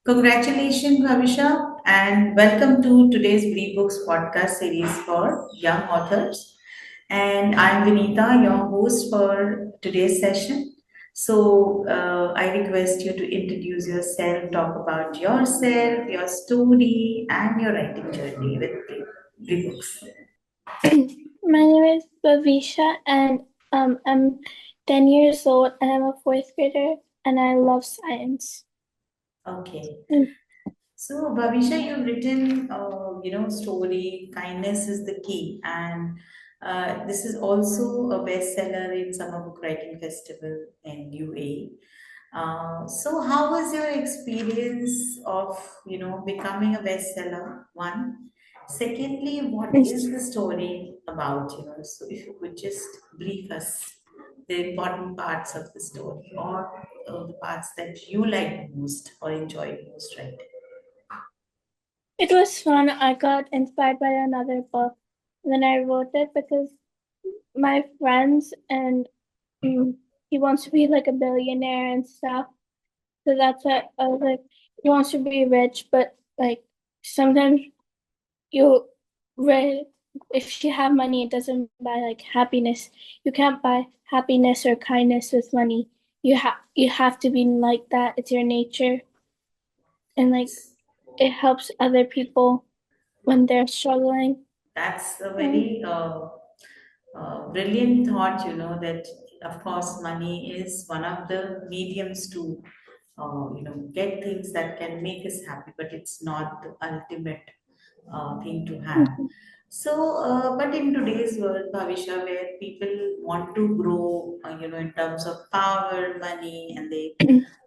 Congratulations, Bhavisha, and welcome to today's BriBooks podcast series for young authors. And I'm Vinita, your host for today's session. I request you to introduce yourself, talk about yourself, your story, and your writing journey with BriBooks. My name is Bhavisha, and I'm 10 years old, and I'm a fourth grader, and I love science. Okay. Mm. So, Bhavisha, you've written, story, kindness is the key. And this is also a bestseller in Summer Book Writing Festival in UAE. So, how was your experience of, becoming a bestseller? One. Secondly, what is the story about? So if you could just brief us the important parts of the story or the parts that you liked most or enjoyed most, right? It was fun. I got inspired by another book. Then I wrote it because my friends and mm, he wants to be like a billionaire and stuff. So that's what I was like. He wants to be rich, but like sometimes you re- if you have money, it doesn't buy like happiness. You can't buy happiness or kindness with money. You have to be like that. It's your nature, and like it helps other people when they're struggling. That's a Mm. very brilliant thought, that of course money is one of the mediums to, get things that can make us happy, but it's not the ultimate thing to have. But in today's world, Bhavisha, where people want to grow, in terms of power, money, and they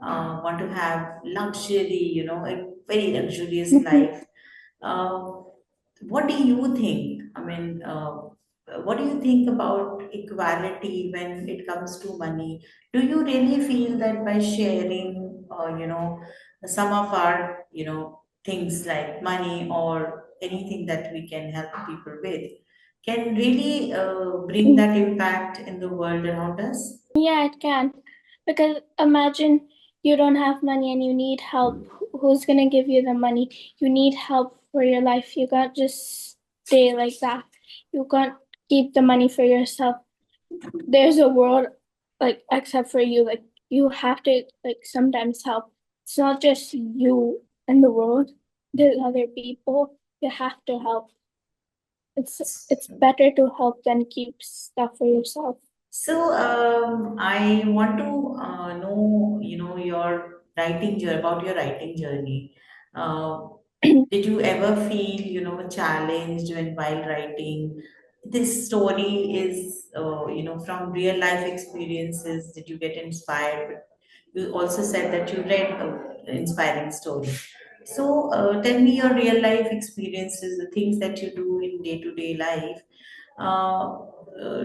want to have luxury, a very luxurious life. Uh, what do you think? What do you think about equality when it comes to money? Do you really feel that by sharing, some of our, things like money or anything that we can help people with, can really bring that impact in the world around us? Yeah, it can. Because imagine you don't have money and you need help. Who's gonna give you the money? You need help for your life. You can't just stay like that. You can't keep the money for yourself. There's a world like except for you. Like you have to like sometimes help. It's not just you and the world. There's other people. You have to help. It's better to help than keep stuff for yourself. I want to know, your writing journey, about your writing journey. Uh, did you ever feel, challenged when while writing? This story is, from real life experiences. Did you get inspired? You also said that you read an inspiring story. Tell me your real life experiences, the things that you do in day to day life. Uh, uh,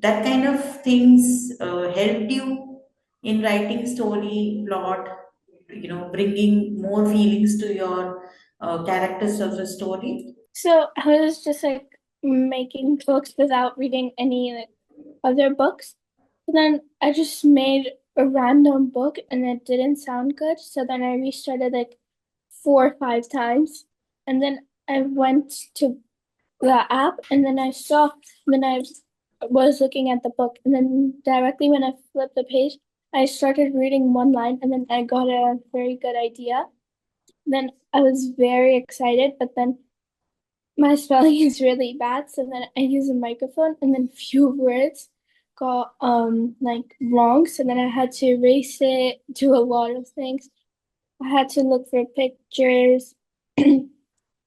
that kind of things helped you in writing story, plot, bringing more feelings to your characters of the story. So I was just like making books without reading any like other books. So then I just made a random book and it didn't sound good. So then I restarted like 4 or 5 times. And then I went to the app and then I saw, then I was looking at the book. And then directly when I flipped the page, I started reading one line and then I got a very good idea. Then I was very excited, but then my spelling is really bad, so then I use a microphone and then few words got like wrong. So then I had to erase it, do a lot of things. I had to look for pictures and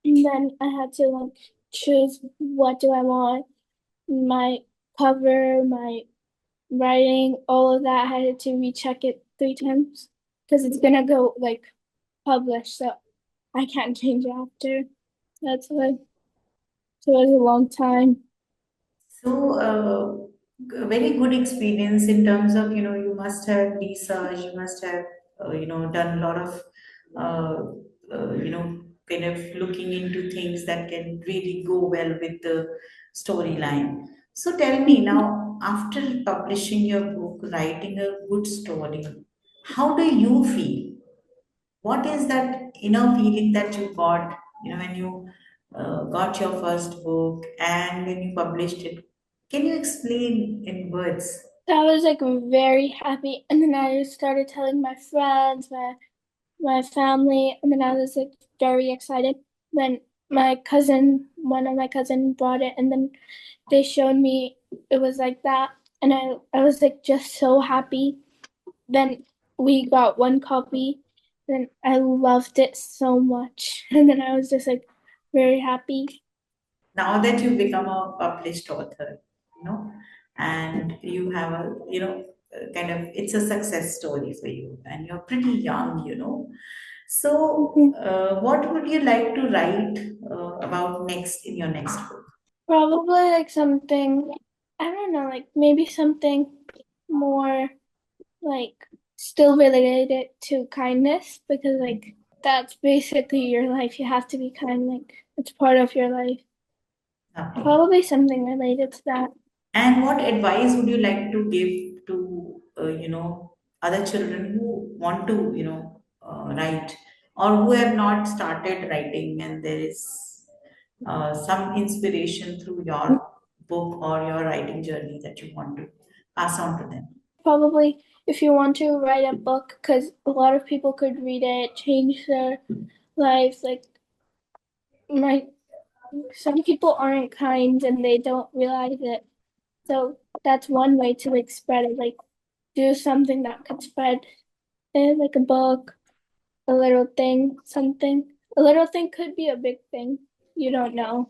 then I had to like choose what do I want. My cover, my writing, all of that. I had to recheck it 3 times because it's gonna go like published, so I can't change it after. That's why. So it was a long time. A very good experience in terms of, you must have researched, you must have, done a lot of, uh, kind of looking into things that can really go well with the storyline. So tell me now, after publishing your book, writing a good story, how do you feel? What is that inner feeling that you got, when you got your first book and when you published it? Can you explain in words? So I was like very happy, and then I started telling my friends, my family, and then I was like very excited. Then one of my cousin brought it, and then they showed me it was like that, and I was like just so happy. Then we got one copy, and I loved it so much, and then I was just like very happy. Now that you've become a published author, and you have a, kind of, it's a success story for you, and you're pretty young, So, Mhm. what would you like to write about next in your next book? Probably like something, I don't know, like maybe something more like still related to kindness because like that's basically your life. You have to be kind, like it's part of your life. Okay. Probably something related to that. And what advice would you like to give to, other children who want to, write, or who have not started writing, and there is some inspiration through your book or your writing journey that you want to pass on to them? Probably if you want to write a book, because a lot of people could read it, change their lives. Like my some people aren't kind and they don't realize it. So that's one way to like spread it. Like do something that could spread it, like a book, a little thing, something. A little thing could be a big thing. You don't know.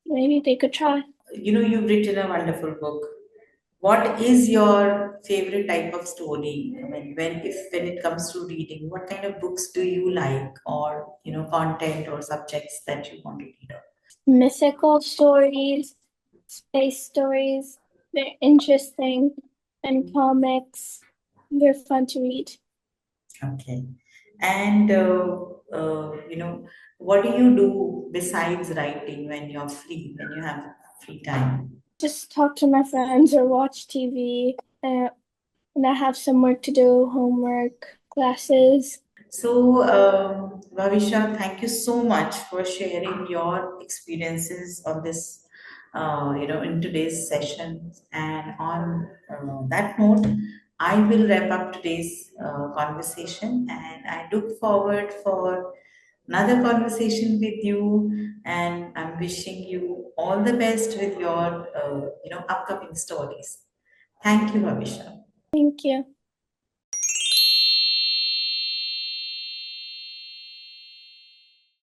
Maybe they could try. You've written a wonderful book. What is your favorite type of story? I mean, when it comes to reading, what kind of books do you like, or content or subjects that you want to read? Mythical stories, space stories, they're interesting, and comics, they're fun to read. Okay. And what do you do besides writing when you're free, when you have free time? Just talk to my friends or watch TV, and I have some work to do, homework, classes. So, Bhavisha, thank you so much for sharing your experiences on this, in today's session. And on that note, I will wrap up today's conversation, and I look forward for another conversation with you. And I'm wishing you all the best with your, upcoming stories. Thank you, Bhavisha. Thank you.